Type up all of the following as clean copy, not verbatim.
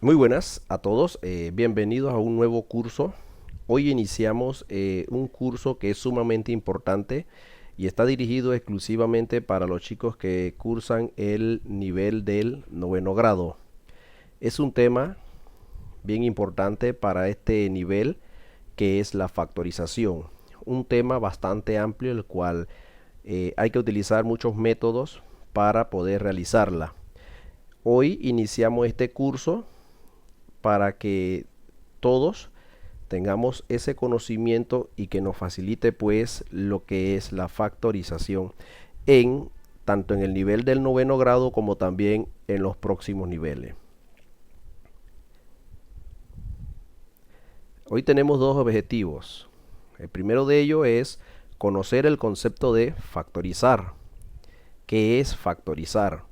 Muy buenas a todos, bienvenidos a un nuevo curso. Hoy iniciamos un curso que es sumamente importante y está dirigido exclusivamente para los chicos que cursan el nivel del noveno grado. Es un tema bien importante para este nivel que es la factorización. Un tema bastante amplio el cual hay que utilizar muchos métodos para poder realizarla. Hoy iniciamos este curso para que todos tengamos ese conocimiento y que nos facilite pues lo que es la factorización en tanto en el nivel del noveno grado como también en los próximos niveles. Hoy tenemos dos objetivos. El primero de ellos es conocer el concepto de factorizar. ¿Qué es factorizar?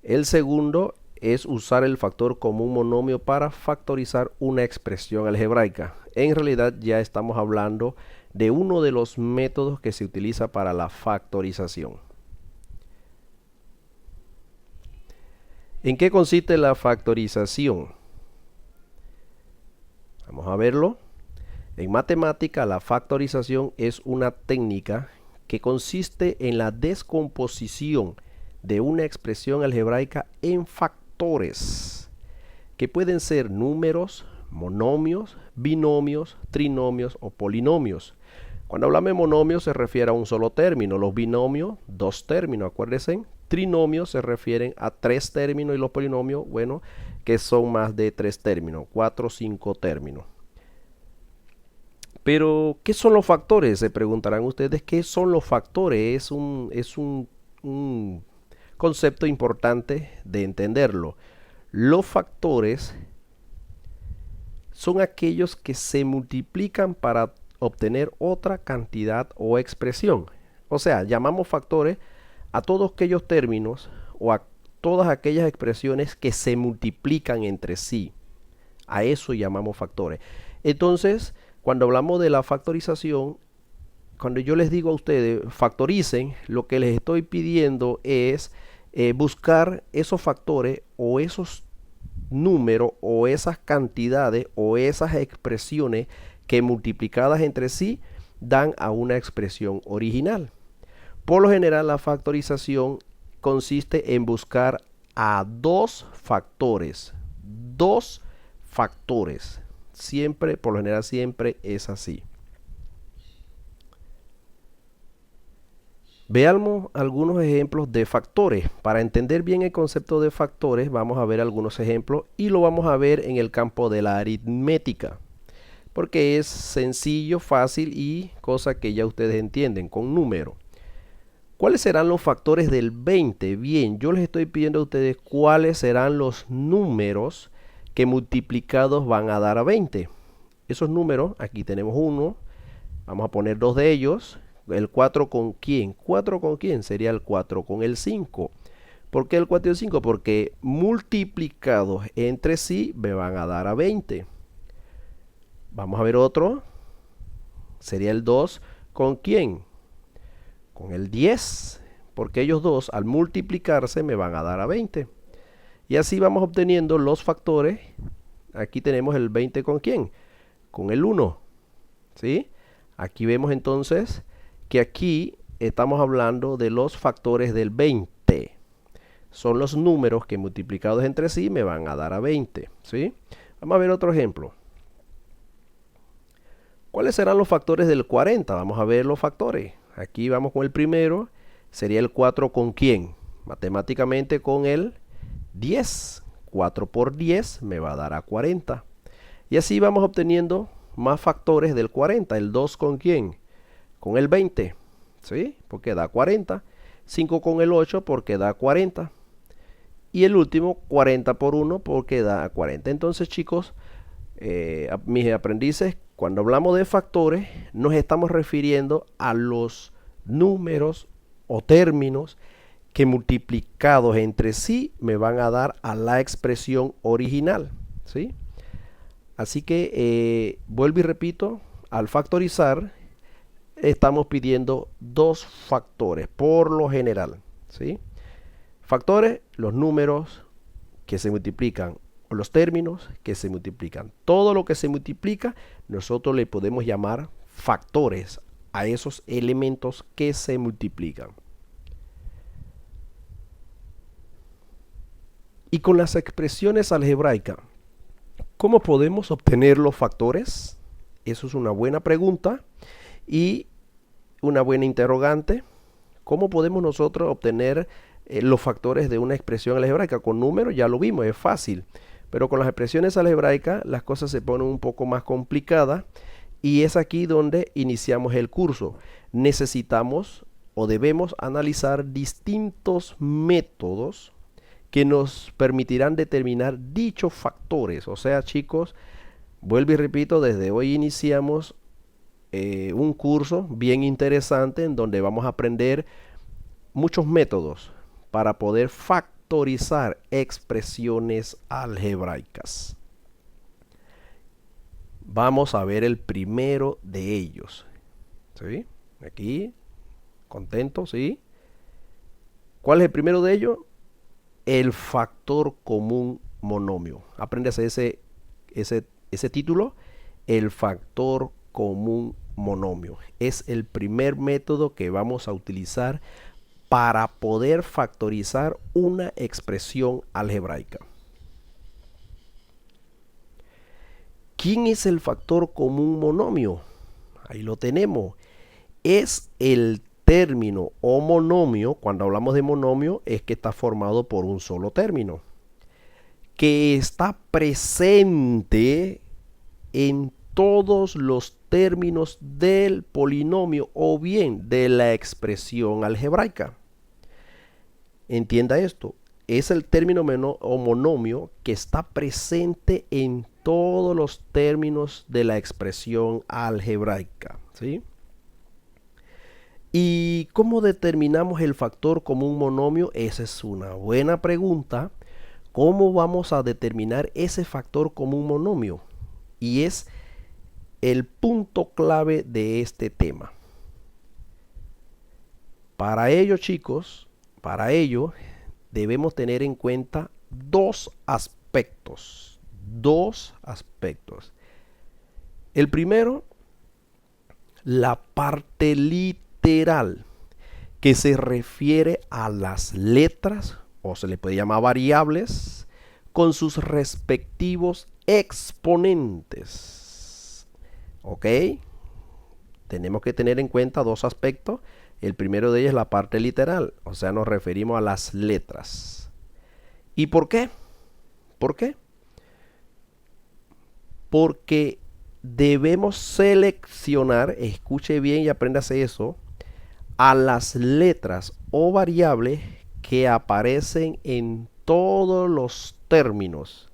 El segundo es usar el factor como un monomio para factorizar una expresión algebraica. En realidad ya estamos hablando de uno de los métodos que se utiliza para la factorización. ¿En qué consiste la factorización? Vamos a verlo. En matemática, la factorización es una técnica que consiste en la descomposición de una expresión algebraica en factores, que pueden ser números, monomios, binomios, trinomios o polinomios. Cuando hablamos de monomios se refiere a un solo término, los binomios, dos términos, acuérdense. Trinomios se refieren a tres términos y los polinomios, bueno, que son más de tres términos, 4 o 5 términos. Pero, ¿qué son los factores? Se preguntarán ustedes, ¿qué son los factores? Un concepto importante de entenderlo. Los factores son aquellos que se multiplican para obtener otra cantidad o expresión. O sea, llamamos factores a todos aquellos términos o a todas aquellas expresiones que se multiplican entre sí. A eso llamamos factores. Entonces, cuando hablamos de la factorización, cuando yo les digo a ustedes factoricen, lo que les estoy pidiendo es buscar esos factores o esos números o esas cantidades o esas expresiones que multiplicadas entre sí dan a una expresión original. Por lo general, la factorización consiste en buscar a dos factores. Siempre, por lo general, siempre es así. Veamos algunos ejemplos de factores. Para entender bien el concepto de factores, vamos a ver algunos ejemplos y lo vamos a ver en el campo de la aritmética, porque es sencillo, fácil y cosa que ya ustedes entienden con número. ¿Cuáles serán los factores del 20? Bien, yo les estoy pidiendo a ustedes cuáles serán los números que multiplicados van a dar a 20. Esos números, aquí tenemos uno, vamos a poner dos de ellos. ¿El 4 con quién? ¿4 con quién? Sería el 4 con el 5. ¿Por qué el 4 y el 5? Porque multiplicados entre sí me van a dar a 20. Vamos a ver otro. Sería el 2 con quién? Con el 10. Porque ellos dos al multiplicarse me van a dar a 20. Y así vamos obteniendo los factores. Aquí tenemos el 20 con quién? Con el 1. ¿Sí? Aquí vemos entonces que aquí estamos hablando de los factores del 20. Son los números que multiplicados entre sí me van a dar a 20. ¿Sí? Vamos a ver otro ejemplo. ¿Cuáles serán los factores del 40? Vamos a ver los factores. Aquí vamos con el primero. Sería el 4 con quién? Matemáticamente con el 10. 4 por 10 me va a dar a 40. Y así vamos obteniendo más factores del 40. El 2 con quién? Con el 20. ¿Sí? Porque da 40. 5 con el 8 porque da 40. Y el último 40 por 1 porque da 40. Entonces, chicos, mis aprendices, cuando hablamos de factores, nos estamos refiriendo a los números o términos que multiplicados entre sí me van a dar a la expresión original. ¿Sí? Así que vuelvo y repito, al factorizar estamos pidiendo dos factores por lo general. ¿Sí? Factores, los números que se multiplican o los términos que se multiplican. Todo lo que se multiplica, nosotros le podemos llamar factores a esos elementos que se multiplican. Y con las expresiones algebraicas, ¿cómo podemos obtener los factores? Eso es una buena pregunta y una buena interrogante. ¿Cómo podemos nosotros obtener los factores de una expresión algebraica? Con números ya lo vimos, es fácil. Pero con las expresiones algebraicas las cosas se ponen un poco más complicadas y es aquí donde iniciamos el curso. Necesitamos o debemos analizar distintos métodos que nos permitirán determinar dichos factores. O sea, chicos, vuelvo y repito, desde hoy iniciamos un curso bien interesante en donde vamos a aprender muchos métodos para poder factorizar expresiones algebraicas. Vamos a ver el primero de ellos. ¿Sí? Aquí, contento, ¿sí? ¿Cuál es el primero de ellos? El factor común monomio. Apréndase ese título. El factor común monomio. Es el primer método que vamos a utilizar para poder factorizar una expresión algebraica. ¿Quién es el factor común monomio? Ahí lo tenemos. Es el término o monomio. Cuando hablamos de monomio es que está formado por un solo término, que está presente en todos los términos del polinomio o bien de la expresión algebraica. Entienda esto, es el término o monomio que está presente en todos los términos de la expresión algebraica, ¿sí? ¿Y cómo determinamos el factor común monomio? Esa es una buena pregunta. ¿Cómo vamos a determinar ese factor común monomio? Y es el punto clave de este tema. Para ello, chicos, debemos tener en cuenta dos aspectos. El primero, la parte literal, que se refiere a las letras, o se le puede llamar variables, con sus respectivos exponentes. ¿Ok? Tenemos que tener en cuenta dos aspectos. El primero de ellos es la parte literal, o sea, nos referimos a las letras. ¿Y por qué? ¿Por qué? Porque debemos seleccionar, escuche bien y apréndase eso, a las letras o variables que aparecen en todos los términos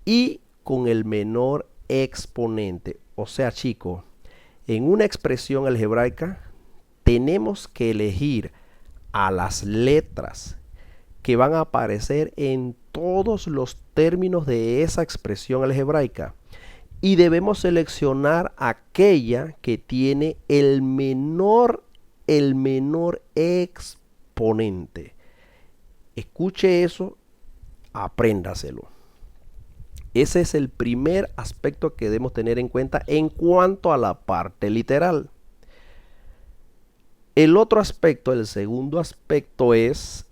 y con el menor exponente. O sea, chicos, en una expresión algebraica tenemos que elegir a las letras que van a aparecer en todos los términos de esa expresión algebraica y debemos seleccionar aquella que tiene el menor exponente. Escuche eso, apréndaselo. Ese es el primer aspecto que debemos tener en cuenta en cuanto a la parte literal. El otro aspecto, el segundo aspecto, es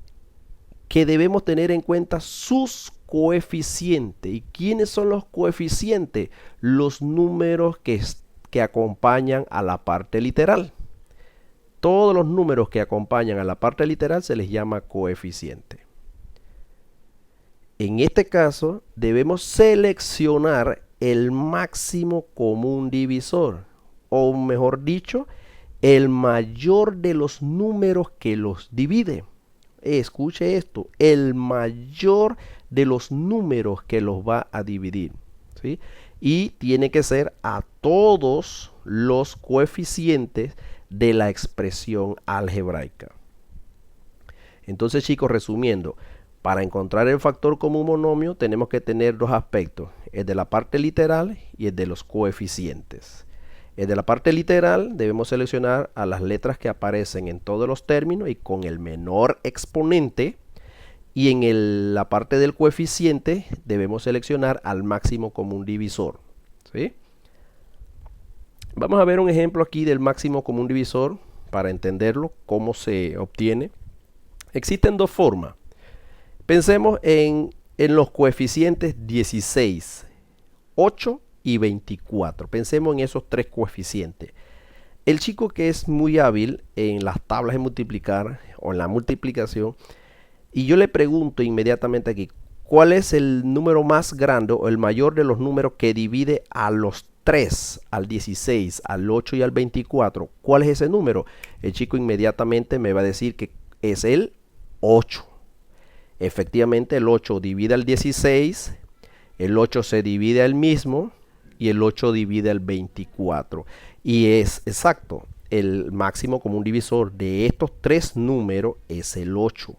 que debemos tener en cuenta sus coeficientes. ¿Y quiénes son los coeficientes? Los números que acompañan a la parte literal. Todos los números que acompañan a la parte literal se les llama coeficiente. En este caso, debemos seleccionar el máximo común divisor, o mejor dicho, el mayor de los números que los divide. Escuche esto, el mayor de los números que los va a dividir, ¿sí? Y tiene que ser a todos los coeficientes de la expresión algebraica. Entonces, chicos, resumiendo, para encontrar el factor común monomio tenemos que tener dos aspectos, el de la parte literal y el de los coeficientes. El de la parte literal debemos seleccionar a las letras que aparecen en todos los términos y con el menor exponente, y en la parte del coeficiente debemos seleccionar al máximo común divisor, ¿sí? Vamos a ver un ejemplo aquí del máximo común divisor para entenderlo, cómo se obtiene. Existen dos formas. Pensemos en los coeficientes 16, 8 y 24. Pensemos en esos tres coeficientes. El chico que es muy hábil en las tablas de multiplicar o en la multiplicación, y yo le pregunto inmediatamente aquí, ¿cuál es el número más grande o el mayor de los números que divide a los 3, al 16, al 8 y al 24? ¿Cuál es ese número? El chico inmediatamente me va a decir que es el 8. Efectivamente, el 8 divide al 16, el 8 se divide al mismo y el 8 divide al 24. Y es exacto, el máximo común divisor de estos tres números es el 8.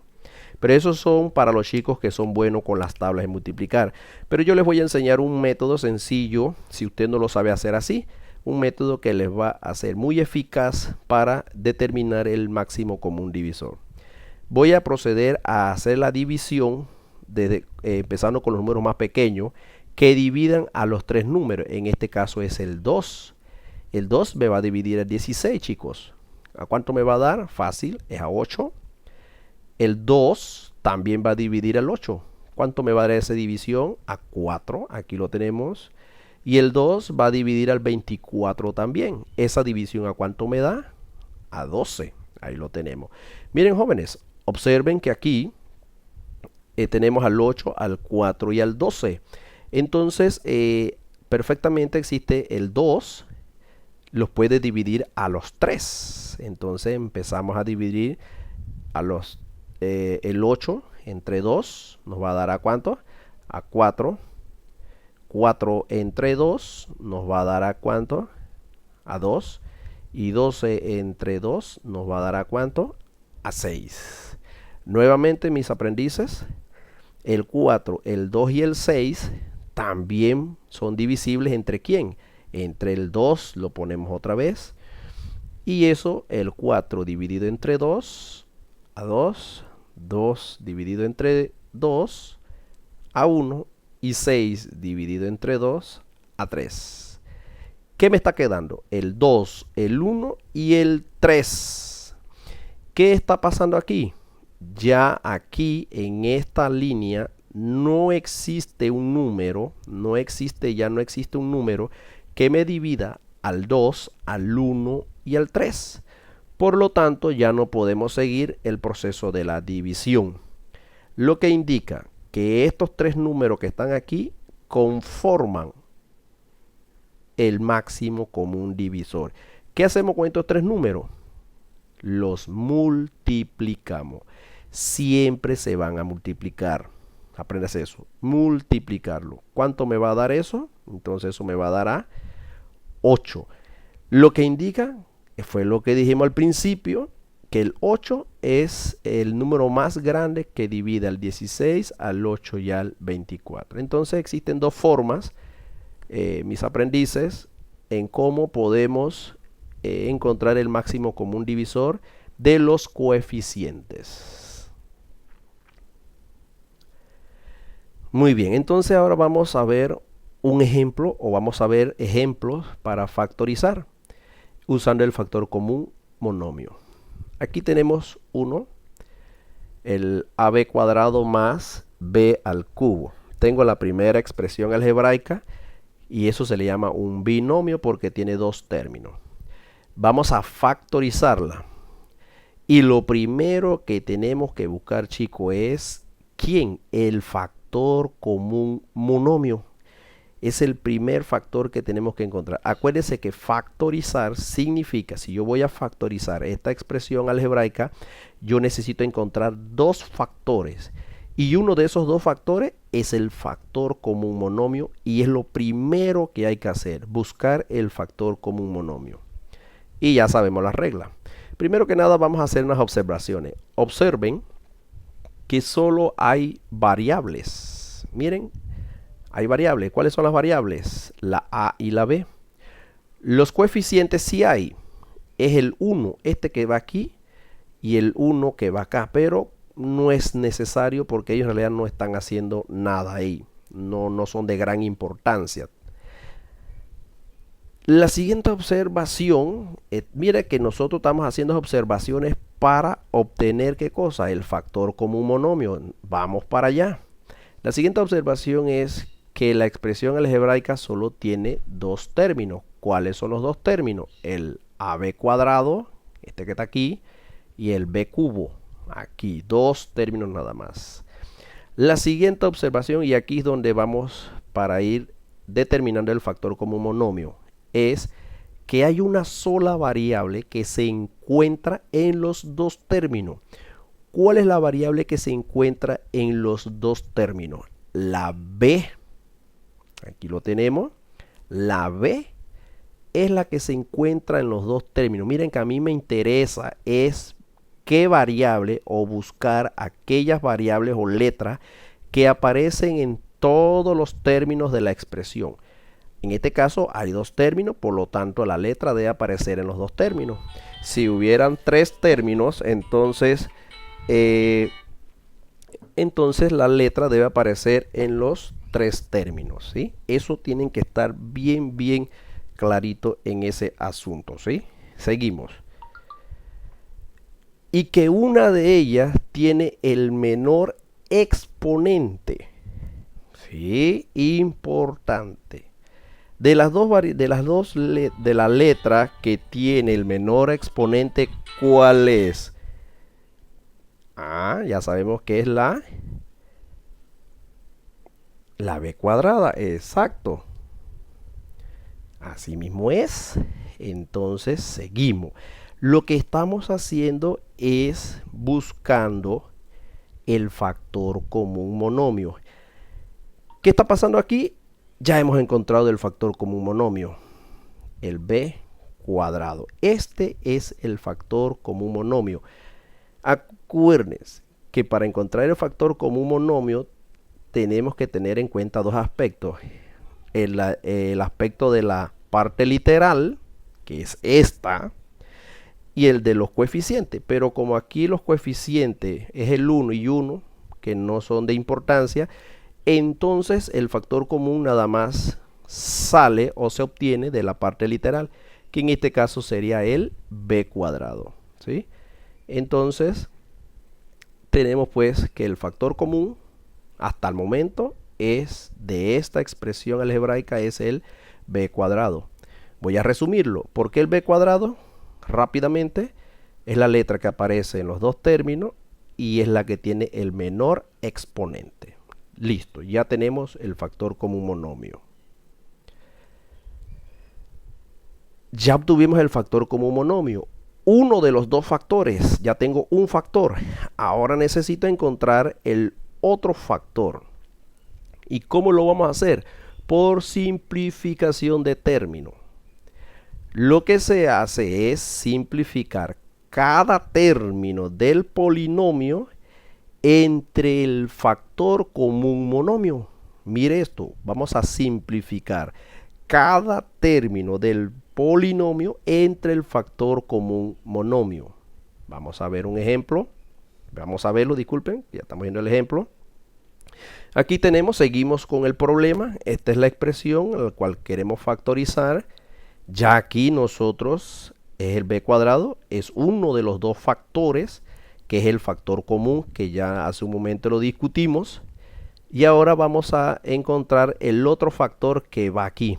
Pero esos son para los chicos que son buenos con las tablas de multiplicar. Pero yo les voy a enseñar un método sencillo, si usted no lo sabe hacer así, un método que les va a ser muy eficaz para determinar el máximo común divisor. Voy a proceder a hacer la división empezando con los números más pequeños que dividan a los tres números. En este caso es el 2. El 2 me va a dividir el 16, chicos. ¿A cuánto me va a dar? Fácil, es a 8. El 2 también va a dividir el 8. ¿Cuánto me va a dar esa división? A 4, aquí lo tenemos. Y el 2 va a dividir al 24 también. ¿Esa división a cuánto me da? A 12, ahí lo tenemos. Miren, jóvenes, observen que aquí tenemos al 8, al 4 y al 12. Entonces, perfectamente existe el 2, los puede dividir a los 3. Entonces empezamos a dividir a los el 8 entre 2 nos va a dar a ¿cuánto? A 4. 4 entre 2 nos va a dar a ¿cuánto? A 2. Y 12 entre 2 nos va a dar a ¿cuánto? A 6. Nuevamente, mis aprendices, el 4, el 2 y el 6 también son divisibles ¿entre quién? Entre el 2 lo ponemos otra vez. Y eso, el 4 dividido entre 2 a 2. 2 dividido entre 2 a 1 y 6 dividido entre 2 a 3. ¿Qué me está quedando? El 2, el 1 y el 3. ¿Qué está pasando aquí? Ya aquí en esta línea no existe un número, no existe un número que me divida al 2, al 1 y al 3. Por lo tanto, ya no podemos seguir el proceso de la división. Lo que indica que estos tres números que están aquí conforman el máximo común divisor. ¿Qué hacemos con estos tres números? Los multiplicamos. Siempre se van a multiplicar. Aprendes eso. Multiplicarlo. ¿Cuánto me va a dar eso? Entonces eso me va a dar a 8. Lo que indica, fue lo que dijimos al principio, que el 8 es el número más grande que divide al 16, al 8 y al 24. Entonces existen dos formas, mis aprendices, en cómo podemos encontrar el máximo común divisor de los coeficientes. Muy bien, entonces ahora vamos a ver un ejemplo o vamos a ver ejemplos para factorizar usando el factor común monomio. Aquí tenemos 1, el ab cuadrado más b al cubo. Tengo la primera expresión algebraica y eso se le llama un binomio porque tiene dos términos. Vamos a factorizarla. Y lo primero que tenemos que buscar, chicos, es ¿quién? El factor común monomio. Es el primer factor que tenemos que encontrar. Acuérdense que factorizar significa, si yo voy a factorizar esta expresión algebraica, yo necesito encontrar dos factores. Y uno de esos dos factores es el factor común monomio y es lo primero que hay que hacer, buscar el factor común monomio. Y ya sabemos las reglas. Primero que nada vamos a hacer unas observaciones. Observen que solo hay variables. Miren. Hay variables. ¿Cuáles son las variables? La A y la B. Los coeficientes sí hay. Es el 1, este que va aquí, y el 1 que va acá. Pero no es necesario porque ellos en realidad no están haciendo nada ahí. No son de gran importancia. La siguiente observación, mira que nosotros estamos haciendo observaciones para obtener ¿qué cosa? El factor común monomio. Vamos para allá. La siguiente observación es que la expresión algebraica solo tiene dos términos. ¿Cuáles son los dos términos? El AB cuadrado, este que está aquí, y el B cubo. Aquí, dos términos nada más. La siguiente observación, y aquí es donde vamos para ir determinando el factor común monomio, es que hay una sola variable que se encuentra en los dos términos. ¿Cuál es la variable que se encuentra en los dos términos? La B. Aquí lo tenemos. La B es la que se encuentra en los dos términos. Miren que a mí me interesa es qué variable o buscar aquellas variables o letras que aparecen en todos los términos de la expresión. En este caso hay dos términos, por lo tanto la letra debe aparecer en los dos términos. Si hubieran tres términos, entonces la letra debe aparecer en los tres términos, ¿sí? Eso tienen que estar bien clarito en ese asunto, ¿sí? Seguimos. Y que una de ellas tiene el menor exponente, ¿sí? Importante. De la letra que tiene el menor exponente, ¿cuál es? Ya sabemos que es la B cuadrada, exacto. Así mismo es. Entonces seguimos. Lo que estamos haciendo es buscando el factor común monomio. ¿Qué está pasando aquí? Ya hemos encontrado el factor común monomio, el B cuadrado. Este es el factor común monomio. Acuérdense que para encontrar el factor común monomio tenemos que tener en cuenta dos aspectos. El aspecto de la parte literal, que es esta, y el de los coeficientes. Pero como aquí los coeficientes es el 1 y 1, que no son de importancia, entonces el factor común nada más sale o se obtiene de la parte literal, que en este caso sería el B cuadrado, ¿sí? Entonces tenemos pues que el factor común hasta el momento es de esta expresión algebraica es el B cuadrado. Voy a resumirlo. ¿Por qué el B cuadrado? Rápidamente, es la letra que aparece en los dos términos y es la que tiene el menor exponente. Listo, ya tenemos el factor común monomio. Ya obtuvimos el factor común monomio. Uno de los dos factores, ya tengo un factor. Ahora necesito encontrar el otro factor. ¿Y cómo lo vamos a hacer? Por simplificación de término. Lo que se hace es simplificar cada término del polinomio entre el factor común monomio. Mire esto, vamos a simplificar cada término del polinomio entre el factor común monomio. Vamos a ver un ejemplo. Vamos a verlo, disculpen, ya estamos viendo el ejemplo. Aquí seguimos con el problema. Esta es la expresión a la cual queremos factorizar. Ya aquí nosotros, es el B cuadrado, es uno de los dos factores, que es el factor común, que ya hace un momento lo discutimos. Y ahora vamos a encontrar el otro factor que va aquí,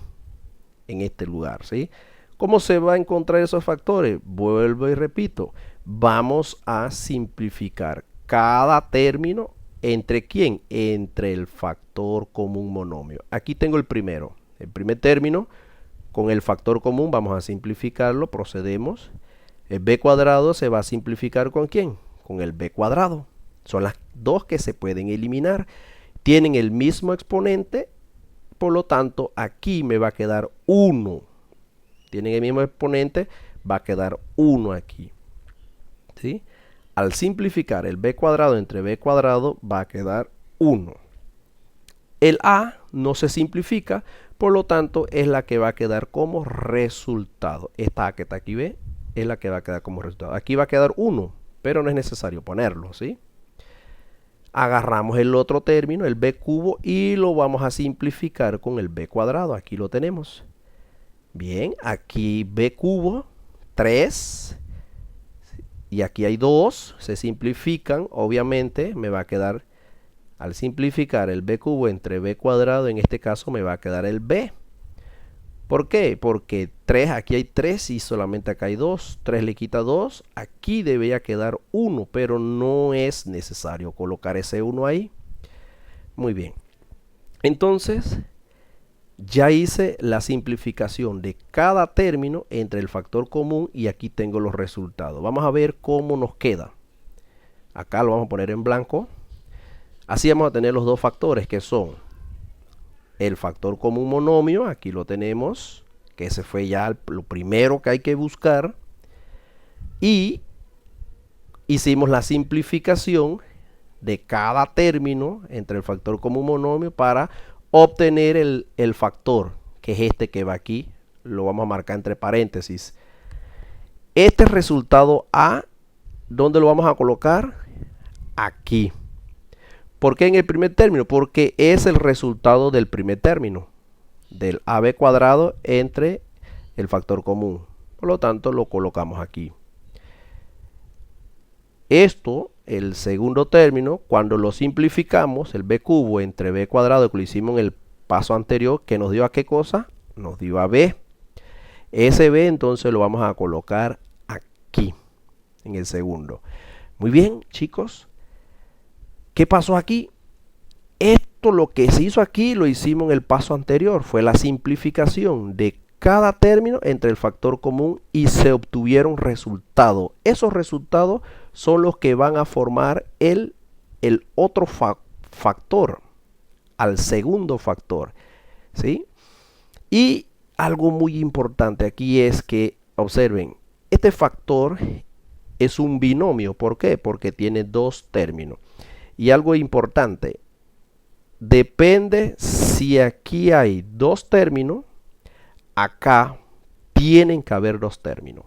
en este lugar, ¿sí? ¿Cómo se va a encontrar esos factores? Vuelvo y repito, vamos a simplificar cada término. ¿Entre quién? Entre el factor común monomio. Aquí tengo el primero. El primer término con el factor común vamos a simplificarlo. Procedemos. El B cuadrado se va a simplificar ¿con quién? Con el B cuadrado. Son las dos que se pueden eliminar. Tienen el mismo exponente. Por lo tanto, aquí me va a quedar 1. Tienen el mismo exponente. Va a quedar 1 aquí. ¿Sí? Al simplificar el B cuadrado entre B cuadrado va a quedar 1. El A no se simplifica, por lo tanto es la que va a quedar como resultado. Esta A que está aquí, ¿ve? Es la que va a quedar como resultado. Aquí va a quedar 1, pero no es necesario ponerlo, ¿sí? agarramos el otro término, el b cubo, y lo vamos a simplificar con el b cuadrado. Aquí lo tenemos. Bien, aquí b cubo, 3, y aquí hay 2, se simplifican, obviamente me va a quedar, al simplificar el b cubo entre b cuadrado, en este caso me va a quedar el b. ¿Por qué? Porque 3, aquí hay 3 y solamente acá hay 2. 3 le quita 2. Aquí debería quedar 1, pero no es necesario colocar ese 1 ahí. Muy bien. Entonces, ya hice la simplificación de cada término entre el factor común y aquí tengo los resultados. Vamos a ver cómo nos queda. Acá lo vamos a poner en blanco. Así vamos a tener los dos factores que son el factor común monomio, aquí lo tenemos, que ese fue ya lo primero que hay que buscar, y hicimos la simplificación de cada término entre el factor común monomio para obtener el factor, que es este que va aquí, lo vamos a marcar entre paréntesis. Este resultado A, ¿dónde lo vamos a colocar? Aquí. ¿Por qué en el primer término? Porque es el resultado del primer término, del AB cuadrado entre el factor común. Por lo tanto, lo colocamos aquí. Esto, el segundo término, cuando lo simplificamos, el B cubo entre B cuadrado, que lo hicimos en el paso anterior, que nos dio a qué cosa? Nos dio a B. Ese B entonces lo vamos a colocar aquí, en el segundo. Muy bien, chicos. ¿Qué pasó aquí? Esto, lo que se hizo aquí, lo hicimos en el paso anterior. Fue la simplificación de cada término entre el factor común y se obtuvieron resultados. Esos resultados son los que van a formar el otro factor, al segundo factor, ¿sí? Y algo muy importante aquí es que, observen, este factor es un binomio. ¿Por qué? Porque tiene dos términos. Y algo importante, depende si aquí hay dos términos, acá tienen que haber dos términos.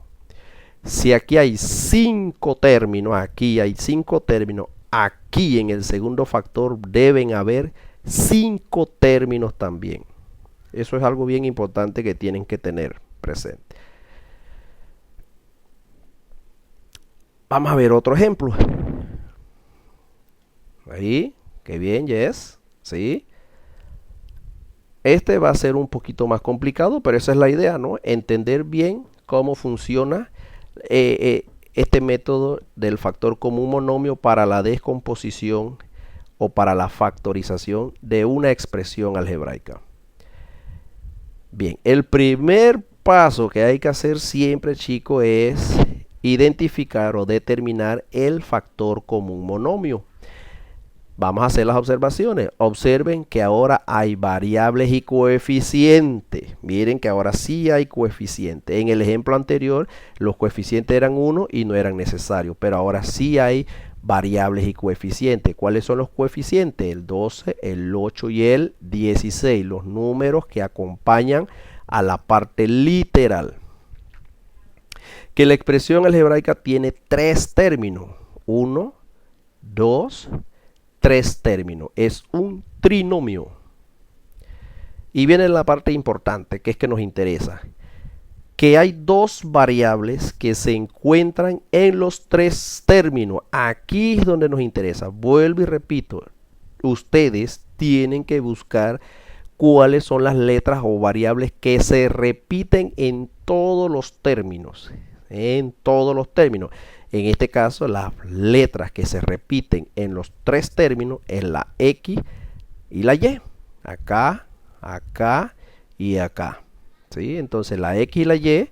Si aquí hay 5 términos, aquí hay 5 términos, aquí en el segundo factor deben haber 5 términos también. Eso es algo bien importante que tienen que tener presente. Vamos a ver otro ejemplo. Ahí, qué bien, yes, ¿sí? Este va a ser un poquito más complicado, pero esa es la idea, ¿no? Entender bien cómo funciona este método del factor común monomio para la descomposición o para la factorización de una expresión algebraica. Bien, el primer paso que hay que hacer siempre, chicos, es identificar o determinar el factor común monomio. Vamos a hacer las observaciones. Observen que ahora hay variables y coeficientes. Miren que ahora sí hay coeficientes. En el ejemplo anterior los coeficientes eran 1 y no eran necesarios. Pero ahora sí hay variables y coeficientes. ¿Cuáles son los coeficientes? El 12, el 8 y el 16. Los números que acompañan a la parte literal. Que la expresión algebraica tiene 3 términos. 1, 2, 3 términos. Es un trinomio. Y viene la parte importante, que es que nos interesa. Que hay dos variables que se encuentran en los 3 términos. Aquí es donde nos interesa. Vuelvo y repito. Ustedes tienen que buscar cuáles son las letras o variables que se repiten en todos los términos. En todos los términos. En este caso, las letras que se repiten en los 3 términos es la X y la Y. Acá, acá y acá. ¿Sí? Entonces la X y la Y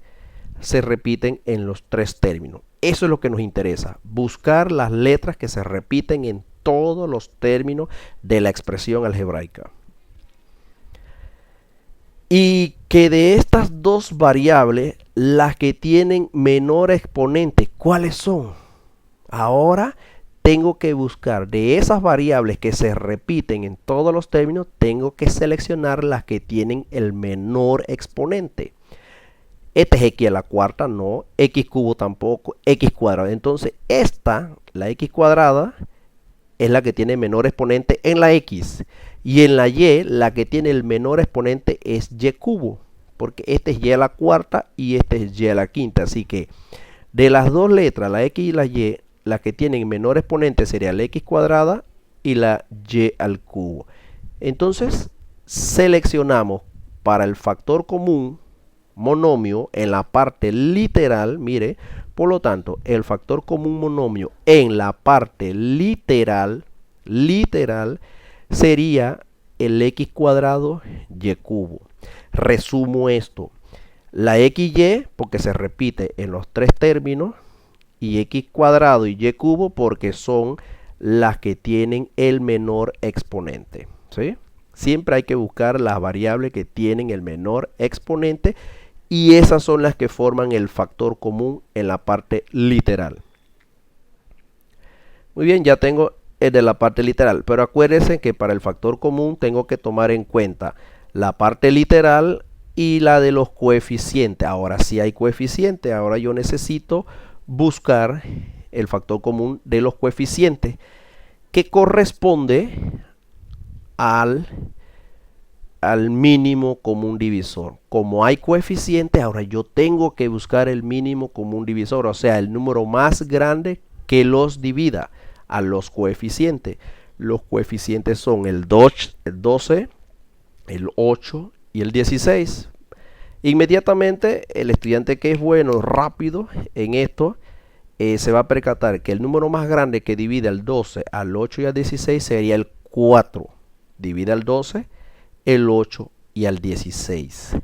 se repiten en los 3 términos. Eso es lo que nos interesa. Buscar las letras que se repiten en todos los términos de la expresión algebraica. Y que de estas dos variables, las que tienen menor exponente, ¿cuáles son? Ahora tengo que buscar de esas variables que se repiten en todos los términos, tengo que seleccionar las que tienen el menor exponente. Este es x a la cuarta, no, x cubo tampoco, x cuadrado. Entonces esta, la x cuadrada, es la que tiene menor exponente en la X. Y en la Y, la que tiene el menor exponente es Y cubo. Porque este es Y a la cuarta y este es Y a la quinta. Así que de las dos letras, la X y la Y, la que tienen menor exponente sería la X cuadrada y la Y al cubo. Entonces, seleccionamos para el factor común monomio en la parte literal, mire, por lo tanto, el factor común monomio en la parte literal sería el X cuadrado Y cubo. Resumo esto. La XY porque se repite en los tres términos y X cuadrado y Y cubo porque son las que tienen el menor exponente, ¿sí? Siempre hay que buscar las variables que tienen el menor exponente y esas son las que forman el factor común en la parte literal. Muy bien, ya tengo el de la parte literal, pero acuérdense que para el factor común tengo que tomar en cuenta la parte literal y la de los coeficientes. Ahora sí hay coeficientes, ahora yo necesito buscar el factor común de los coeficientes que corresponde al mínimo común divisor. Como hay coeficientes, ahora yo tengo que buscar el mínimo común divisor, o sea, el número más grande que los divida a los coeficientes. Los coeficientes son el 12, el 8 y el 16. Inmediatamente el estudiante que es bueno, rápido en esto, se va a percatar que el número más grande que divide al 12, al 8 y al 16 sería el 4. Divide al 12, el 8 y al 16.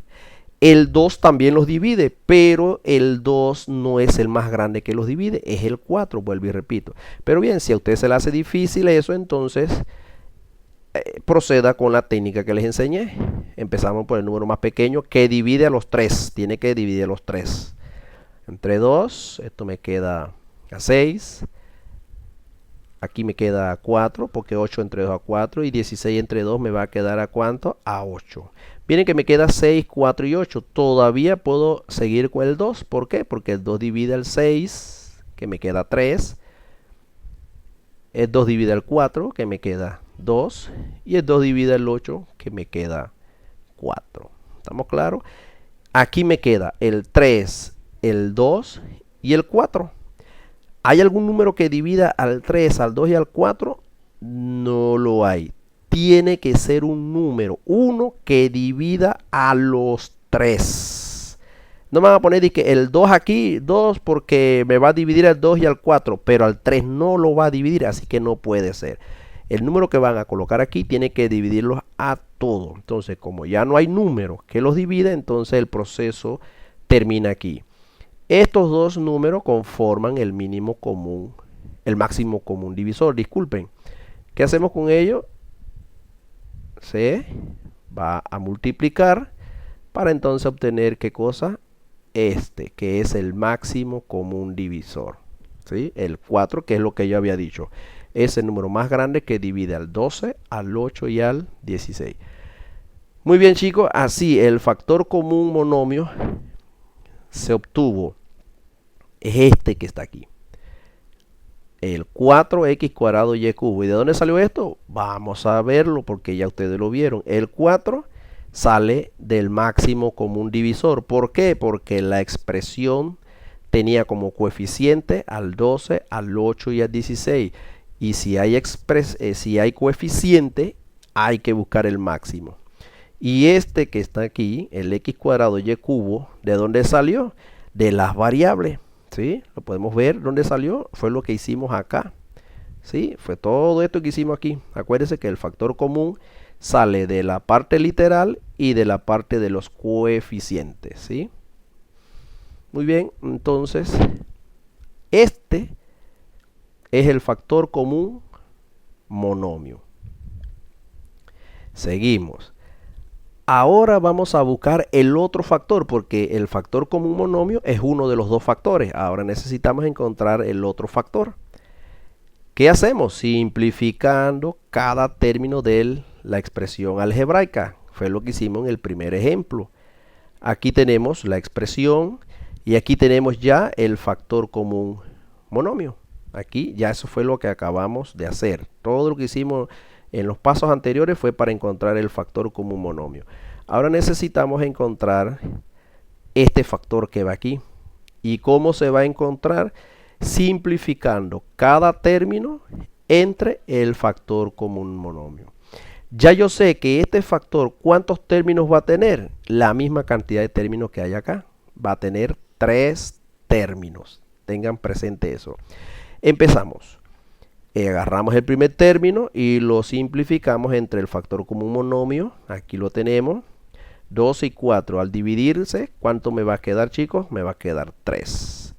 El 2 también los divide, pero el 2 no es el más grande que los divide, es el 4, vuelvo y repito. Pero bien, si a usted se le hace difícil eso, entonces proceda con la técnica que les enseñé. Empezamos por el número más pequeño que divide a los 3, tiene que dividir a los 3. Entre 2, esto me queda a 6. Aquí me queda 4, porque 8 entre 2 a 4 y 16 entre 2 me va a quedar a ¿cuánto? A 8. Miren que me queda 6, 4 y 8. Todavía puedo seguir con el 2. ¿Por qué? Porque el 2 divide al 6, que me queda 3. El 2 divide al 4, que me queda 2. Y el 2 divide al 8, que me queda 4. ¿Estamos claros? Aquí me queda el 3, el 2 y el 4. ¿Hay algún número que divida al 3, al 2 y al 4? No lo hay. Tiene que ser un número, uno que divida a los 3. No me van a poner que el 2 aquí, 2 porque me va a dividir al 2 y al 4, pero al 3 no lo va a dividir, así que no puede ser. El número que van a colocar aquí tiene que dividirlos a todos. Entonces, como ya no hay número que los divide, entonces el proceso termina aquí. Estos dos números conforman el mínimo común, el máximo común divisor. Disculpen. ¿Qué hacemos con ello? Se va a multiplicar para entonces obtener ¿qué cosa? Este, que es el máximo común divisor. ¿Sí? El 4, que es lo que yo había dicho. Es el número más grande que divide al 12, al 8 y al 16. Muy bien, chicos. Así el factor común monomio se obtuvo. Es este que está aquí. El 4x cuadrado y cubo. ¿Y de dónde salió esto? Vamos a verlo porque ya ustedes lo vieron. El 4 sale del máximo común divisor. ¿Por qué? Porque la expresión tenía como coeficiente al 12, al 8 y al 16. Y si hay coeficiente, hay que buscar el máximo. Y este que está aquí, el x cuadrado y cubo, ¿de dónde salió? De las variables. ¿Sí? Lo podemos ver dónde salió. Fue lo que hicimos acá. ¿Sí? Fue todo esto que hicimos aquí. Acuérdense que el factor común sale de la parte literal y de la parte de los coeficientes. ¿Sí? Muy bien. Entonces, este es el factor común monomio. Seguimos. Ahora vamos a buscar el otro factor, porque el factor común monomio es uno de los dos factores. Ahora necesitamos encontrar el otro factor. ¿Qué hacemos? Simplificando cada término de la expresión algebraica. Fue lo que hicimos en el primer ejemplo. Aquí tenemos la expresión y aquí tenemos ya el factor común monomio. Aquí ya eso fue lo que acabamos de hacer. Todo lo que hicimos en los pasos anteriores fue para encontrar el factor común monomio. Ahora necesitamos encontrar este factor que va aquí. ¿Y cómo se va a encontrar? Simplificando cada término entre el factor común monomio. Ya yo sé que este factor, ¿cuántos términos va a tener? La misma cantidad de términos que hay acá. Va a tener 3 términos. Tengan presente eso. Empezamos. Agarramos el primer término y lo simplificamos entre el factor común monomio. Aquí lo tenemos. 2 y 4 al dividirse, ¿cuánto me va a quedar, chicos? Me va a quedar 3.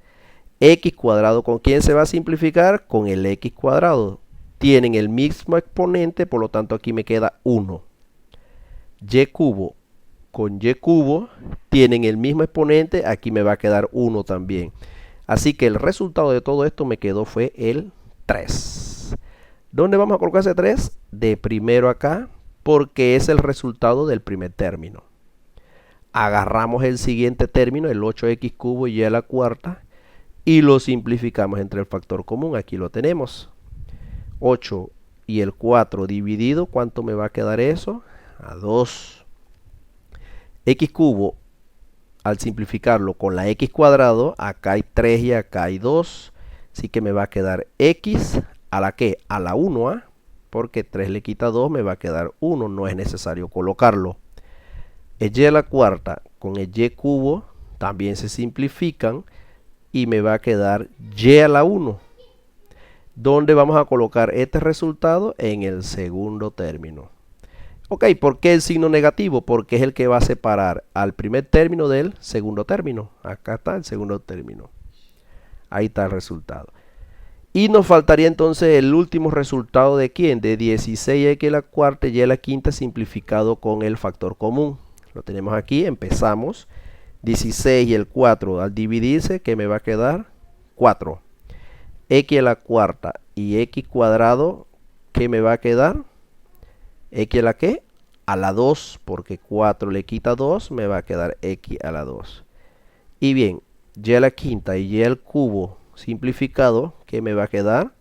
X cuadrado, ¿con quién se va a simplificar? Con el X cuadrado. Tienen el mismo exponente, por lo tanto aquí me queda 1. Y cubo con Y cubo tienen el mismo exponente, aquí me va a quedar 1 también. Así que el resultado de todo esto me quedó fue el 3. ¿Dónde vamos a colocar ese 3? De primero acá, porque es el resultado del primer término. Agarramos el siguiente término, el 8x cubo y a la cuarta, y lo simplificamos entre el factor común. Aquí lo tenemos. 8 y el 4 dividido, ¿cuánto me va a quedar eso? A 2. X cubo, al simplificarlo con la x cuadrado, acá hay 3 y acá hay 2. Así que me va a quedar x a la que? A la 1, porque 3 le quita 2, me va a quedar 1. No es necesario colocarlo. Y a la cuarta con el y cubo también se simplifican y me va a quedar y a la 1. ¿Dónde vamos a colocar este resultado? En el segundo término. Ok, ¿por qué el signo negativo? Porque es el que va a separar al primer término del segundo término. Acá está el segundo término. Ahí está el resultado. Y nos faltaría entonces el último resultado de ¿quién? De 16x a la cuarta y a la quinta simplificado con el factor común. Lo tenemos aquí, empezamos. 16 y el 4 al dividirse, ¿qué me va a quedar? 4. X a la cuarta y x cuadrado, ¿qué me va a quedar? X a la ¿qué? A la 2, porque 4 le quita 2, me va a quedar x a la 2. Y bien, y a la quinta y y al cubo simplificado, ¿qué me va a quedar?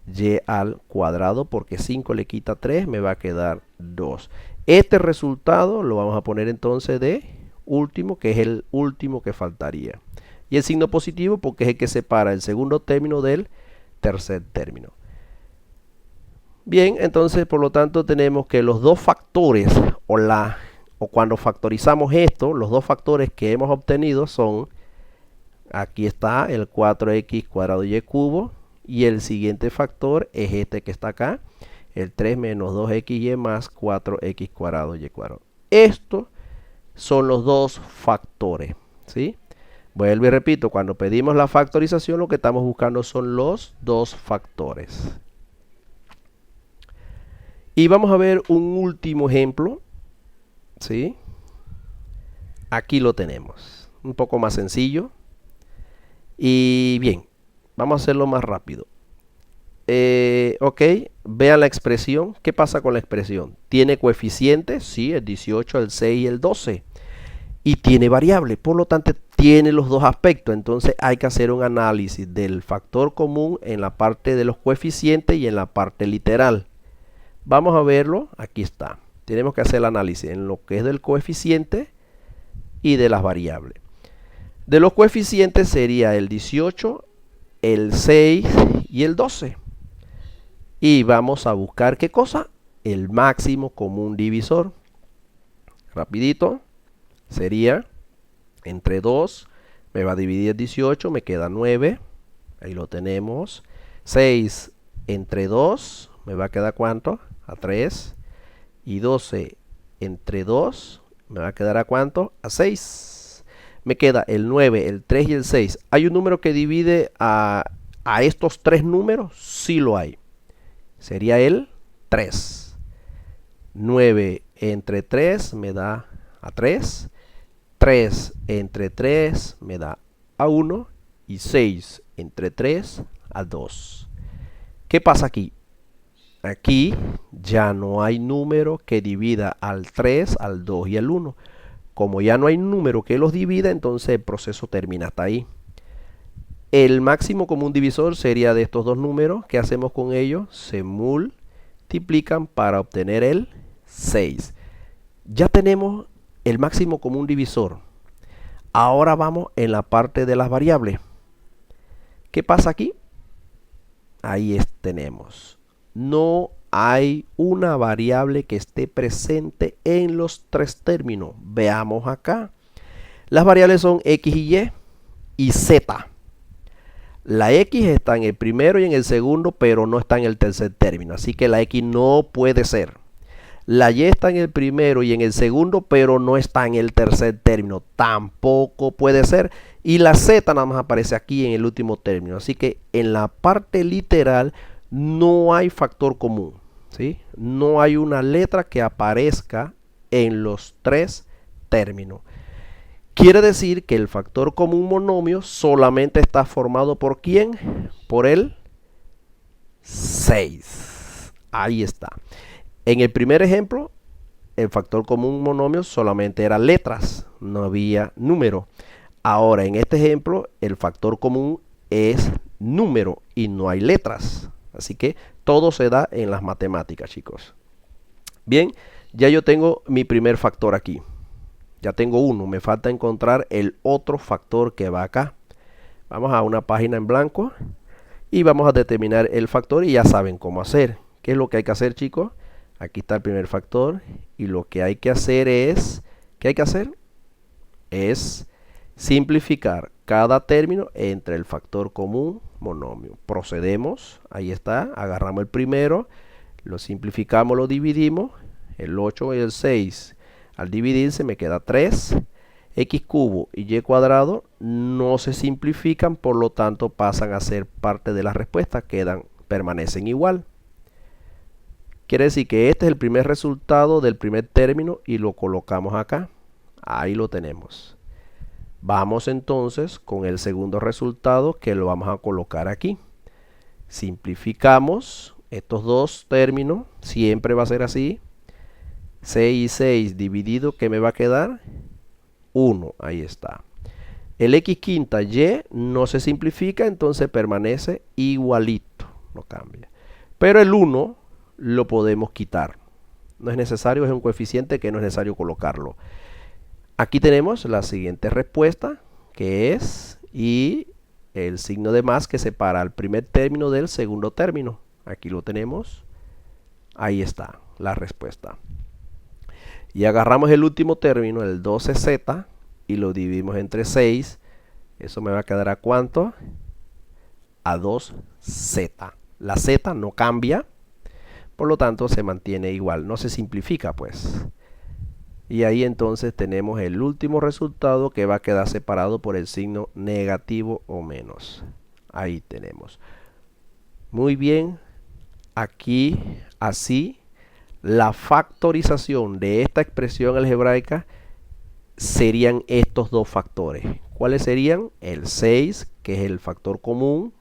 Y al cuadrado, porque 5 le quita 3, me va a quedar 2. Este resultado lo vamos a poner entonces de último, que es el último que faltaría. Y el signo positivo porque es el que separa el segundo término del tercer término. Bien, entonces por lo tanto tenemos que los dos factores o cuando factorizamos esto, los dos factores que hemos obtenido son, aquí está el 4x cuadrado y cubo, y el siguiente factor es este que está acá, el 3 menos 2xy más 4x cuadrado y cuadrado. Estos son los dos factores, ¿sí? Vuelvo y repito, cuando pedimos la factorización lo que estamos buscando son los dos factores. Y vamos a ver un último ejemplo, ¿sí? Aquí lo tenemos, un poco más sencillo. Y bien, vamos a hacerlo más rápido. Ok, vean la expresión. ¿Qué pasa con la expresión? ¿Tiene coeficientes? Sí, el 18, el 6 y el 12. Y tiene variable, por lo tanto tiene los dos aspectos. Entonces hay que hacer un análisis del factor común en la parte de los coeficientes y en la parte literal. Vamos a verlo, aquí está. Tenemos que hacer el análisis en lo que es del coeficiente y de las variables. De los coeficientes sería el 18, el 6 y el 12. Y vamos a buscar ¿qué cosa? El máximo común divisor. Rapidito. Sería entre 2, me va a dividir 18, me queda 9. Ahí lo tenemos. 6 entre 2, me va a quedar ¿cuánto? A 3. Y 12 entre 2, me va a quedar ¿a cuánto? A 6. Me queda el 9, el 3 y el 6. ¿Hay un número que divide a estos tres números? Sí lo hay. Sería el 3. 9 entre 3 me da a 3. 3 entre 3 me da a 1. Y 6 entre 3 a 2. ¿Qué pasa aquí? Aquí ya no hay número que divida al 3, al 2 y al 1. Como ya no hay número que los divida, entonces el proceso termina hasta ahí. El máximo común divisor sería de estos dos números. ¿Qué hacemos con ellos? Se multiplican para obtener el 6. Ya tenemos el máximo común divisor. Ahora vamos en la parte de las variables. ¿Qué pasa aquí? Ahí tenemos. No hay una variable que esté presente en los tres términos. Veamos acá. Las variables son x y z. La x está en el primero y en el segundo, pero no está en el tercer término. Así que la x no puede ser. La y está en el primero y en el segundo, pero no está en el tercer término. Tampoco puede ser. Y la z nada más aparece aquí en el último término. Así que en la parte literal no hay factor común, ¿sí? No hay una letra que aparezca en los tres términos. Quiere decir que el factor común monomio solamente está formado ¿por quién? Por el 6. Ahí está. En el primer ejemplo, el factor común monomio solamente era letras, no había número. Ahora, en este ejemplo, el factor común es número y no hay letras. Así que todo se da en las matemáticas, chicos. Bien, ya yo tengo mi primer factor aquí. Ya tengo uno, me falta encontrar el otro factor que va acá. Vamos a una página en blanco y vamos a determinar el factor y ya saben cómo hacer. ¿Qué es lo que hay que hacer, chicos? Aquí está el primer factor y lo que hay que hacer es, ¿qué hay que hacer? Es simplificar cada término entre el factor común monomio. Procedemos, ahí está, agarramos el primero, lo simplificamos, lo dividimos, el 8 y el 6. Al dividirse me queda 3. X cubo y y cuadrado no se simplifican, por lo tanto pasan a ser parte de la respuesta, permanecen igual. Quiere decir que este es el primer resultado del primer término y lo colocamos acá. Ahí lo tenemos. Vamos entonces con el segundo resultado que lo vamos a colocar aquí. Simplificamos estos dos términos, siempre va a ser así. 6 y 6 dividido, ¿qué me va a quedar? 1, ahí está. El x quinta y no se simplifica, entonces permanece igualito, no cambia. Pero el 1 lo podemos quitar. No es necesario, es un coeficiente que no es necesario colocarlo. Aquí tenemos la siguiente respuesta, que es y el signo de más que separa el primer término del segundo término. Aquí lo tenemos. Ahí está la respuesta. Y agarramos el último término, el 12z, y lo dividimos entre 6. Eso me va a quedar ¿a cuánto? A 2z. La z no cambia, por lo tanto se mantiene igual, no se simplifica pues. Y ahí entonces tenemos el último resultado que va a quedar separado por el signo negativo o menos. Ahí tenemos. Muy bien, aquí así. La factorización de esta expresión algebraica serían estos dos factores. ¿Cuáles serían? El 6, que es el factor común,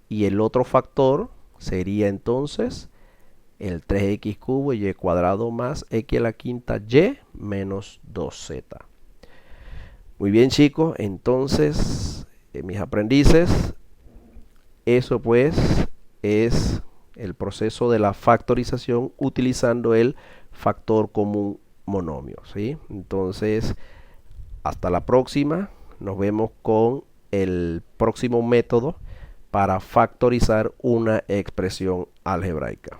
y el otro factor sería entonces el 3x cubo y cuadrado más x a la quinta y menos 2z. Muy bien, chicos, entonces, mis aprendices, eso pues es el proceso de la factorización utilizando el factor común monomio, ¿sí? Entonces, hasta la próxima. Nos vemos con el próximo método para factorizar una expresión algebraica.